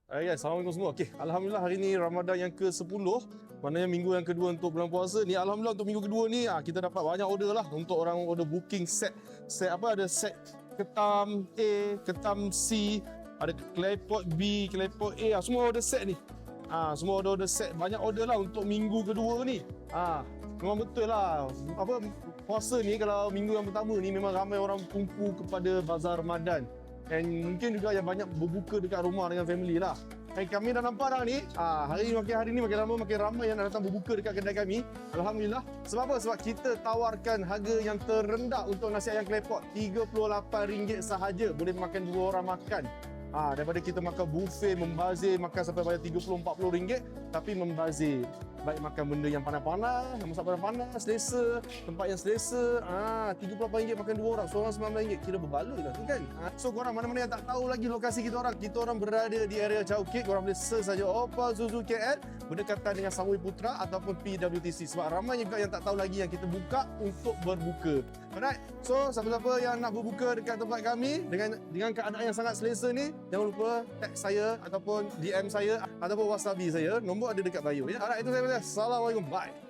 Assalamualaikum semua. Okey, alhamdulillah hari ni Ramadan yang ke-10, maknanya minggu yang kedua untuk bulan puasa ni. Alhamdulillah untuk minggu kedua ni kita dapat banyak order lah untuk orang order booking set apa, ada set ketam A, ketam C, ada claypot B, claypot A, semua order set ni. Semua order set, banyak order lah untuk minggu kedua ni. Memang betul lah. Apa, puasa ni kalau minggu yang pertama ni memang ramai orang kumpul kepada bazar Ramadan. Dan mungkin juga yang banyak berbuka dekat rumah dengan family lah. Kami dah nampak dah ni, hari ni makin lama makin ramai yang datang berbuka dekat kedai kami. Alhamdulillah. Sebab apa? Sebab kita tawarkan harga yang terendah untuk nasi ayam claypot, RM38 sahaja. Boleh makan 2 orang makan. Daripada kita makan buffet, membazir, makan sampai bayar RM30-40, tapi membazir. Baik makan benda yang panas-panas, masak barang panas, selesa, tempat yang selesa. RM38 makan 2 orang, seorang RM19, kira berbaloi lah tu kan. So korang mana-mana yang tak tahu lagi lokasi kita orang berada di area Chowkit. Korang boleh search saja Opal Zuzu KL berdekatan dengan Samui Putra ataupun PWTC. Sebab ramai juga yang tak tahu lagi yang kita buka untuk berbuka. Alright, so siapa-siapa yang nak berbuka dekat tempat kami dengan keadaan yang sangat selesa ni, jangan lupa tag saya ataupun DM saya ataupun WhatsApp saya. Nombor ada dekat bio ya. Alright, itu saya. Assalamualaikum. Bye.